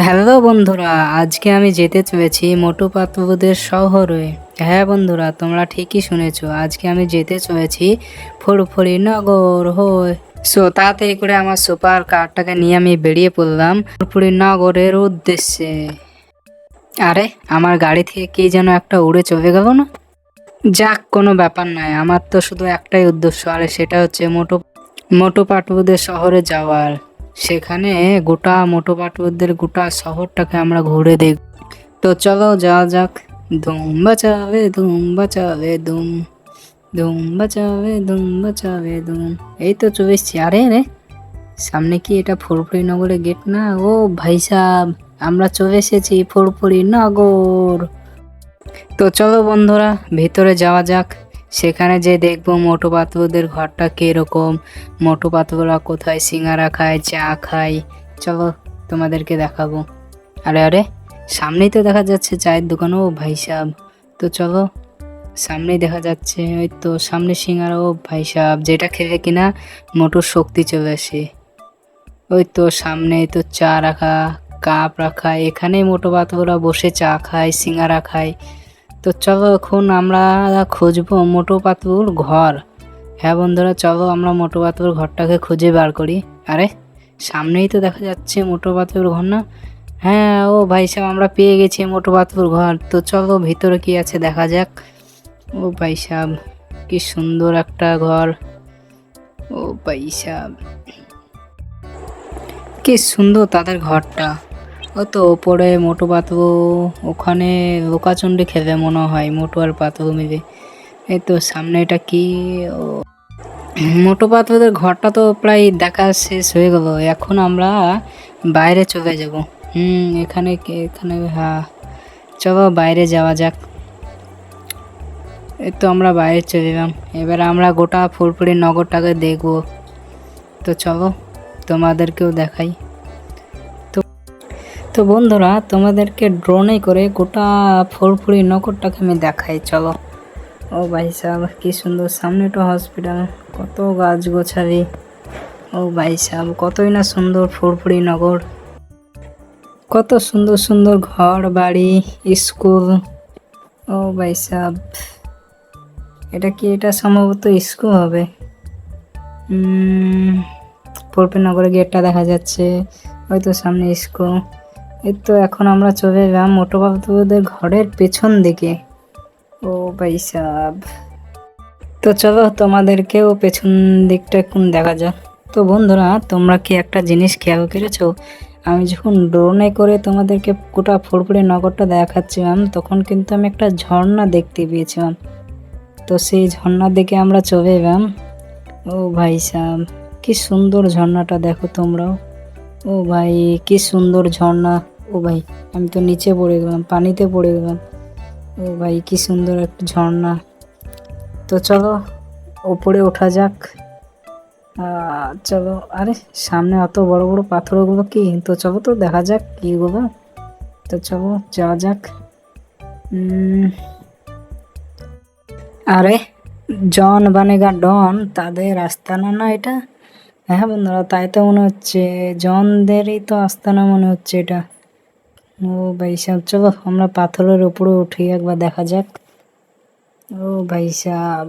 Hello বন্ধুরা, আজকে আমি যেতে চলেছি মোটু পাতলুদের শহরে। হ্যাঁ বন্ধুরা, তোমরা ঠিকই শুনেছো, আজকে আমি যেতে চলেছি ফুরফুরি নগর হয়ে। তাড়াতাড়ি করে আমার সুপার কারটাকে নিয়ে আমি বেরিয়ে পড়লাম ফুরফুরি নগরের উদ্দেশ্যে। আরে, আমার গাড়ি থেকে কি যেন একটা উড়ে চলে গেল না? যাক, কোনো ব্যাপার নয়, আমার তো শুধু একটাই উদ্দেশ্য, আর সেটা হচ্ছে মোটু মোটু পাটলুদের শহরে যাওয়ার। সেখানে গোটা মোটু পাটলুদের গোটা শহরটাকে আমরা ঘুরে দেখব। তো চলো যাওয়া যাক। ধুম বাচাবে ধুম বাচাবে ধুম, ধুম বাচাবে ধুম বাচাবে ধুম। এই তো চলে এসছি। আরে রে, সামনে কি এটা ফুরফুরি নগরের গেট না? ও ভাই সাব, আমরা চলে এসেছি ফুরফুরি নগর। তো চলো বন্ধুরা, ভিতরে যাওয়া যাক। সেখানে যে দেখবো মোটু পাতলুদের ঘরটা কিরকম, মোটু পাতলুরা কোথায় সিঙ্গারা খায়, চা খায়। চলো তোমাদেরকে দেখাবো। আরে আরে, সামনেই তো দেখা যাচ্ছে চায়ের দোকান। ও ভাই সাহেব, তো চলো, সামনেই দেখা যাচ্ছে, ওই তো সামনে সিঙ্গারা। ও ভাই সাহেব, যেটা খেলে কিনা মোটর শক্তি চলে আসে। ওই তো সামনে তো চা রাখা, কাপ রাখা, এখানেই মোটু পাতলুরা বসে চা খায়, সিঙ্গারা খায়। তো চলো এখন আমরা খুঁজবো মোটু পাতলুর ঘর। হ্যাঁ বন্ধুরা, চলো আমরা মোটু পাতলুর ঘরটাকে খুঁজে বার করি। আরে, সামনেই তো দেখা যাচ্ছে মোটু পাতলুর ঘর না? হ্যাঁ, ও ভাই সাহেব, আমরা পেয়ে গেছি মোটু পাতলুর ঘর। তো চলো ভিতরে কি আছে দেখা যাক। ও ভাই সাহেব, কি সুন্দর একটা ঘর। ও ভাই সাহেব, কি সুন্দর তাদের ঘরটা। ও তো ওপরে মোটু পাতলু ওখানে লুকাচুন্ডি খেলে মনে হয়, মোটু আর পাতলু মিলে। এই তো সামনে এটা কি? ও, মোটু পাতলুদের ঘরটা তো প্রায় দেখা শেষ হয়ে গেল। এখন আমরা বাইরে চলে যাব। এখানে এখানে, হ্যাঁ, চলো বাইরে যাওয়া যাক। এই তো আমরা বাইরে চলে এলাম। এবার আমরা গোটা ফুরফুরি নগরটাকে দেখব। তো চলো তোমাদেরকেও দেখাই। তো তো বন্ধুরা, তোমাদেরকে ড্রোনে করে গোটা ফুরফুরি নগরটাকে আমি দেখাই, চলো। ও ভাই সাহেব, কি সুন্দর, সামনে তো হসপিটাল, কত গাছ গোছালি। ও ভাই সাহেব, কতই না সুন্দর ফুরফুরি নগর, কত সুন্দর সুন্দর ঘর বাড়ি, স্কুল। ও ভাই সাহেব, এটা কি? এটা সম্ভবত স্কুল হবে। ফুরফুরি নগরের গেটটা দেখা যাচ্ছে, হয়তো সামনে স্কুল। এই তো এখন আমরা চলে এলাম মোটু পাতলুদের ঘরের পেছন দিকে। ও ভাই সাহেব, তো চলো তোমাদেরকেও পেছন দিকটা এখন দেখা যাক। তো বন্ধুরা, তোমরা কি একটা জিনিস খেয়াল করেছো? আমি যখন ড্রোনে করে তোমাদেরকে গোটা ফুরফুরি নগরটা দেখাচ্ছিলাম, তখন কিন্তু আমি একটা ঝর্ণা দেখতে পেয়েছিলাম। তো সেই ঝর্ণার দিকে আমরা চলে এলাম। ও ভাই সাহেব, কি সুন্দর ঝর্ণাটা দেখো তোমরাও। ও ভাই, কি সুন্দর ঝর্ণা। ও ভাই, আমি তো নিচে পড়ে গেলাম, পানিতে পড়ে গেলাম। ও ভাই, কি সুন্দর একটা ঝর্ণা। তো চলো ওপরে ওঠা যাক। চলো। আরে, সামনে অত বড় বড় পাথরগুলো কি? তো চলো তো দেখা যাক কিগুলো। তো চলো যাওয়া যাক। আরে, জন বানেগা ডন, তাদের আস্তানা না এটা? হ্যাঁ বন্ধুরা, তাই তো মনে হচ্ছে, জনদেরই তো আস্তানা মনে হচ্ছে এটা। ও ভাই সাহেব, চলো আমরা পাথরের উপরে উঠি, একবার দেখা যাক। ও ভাই সাহেব,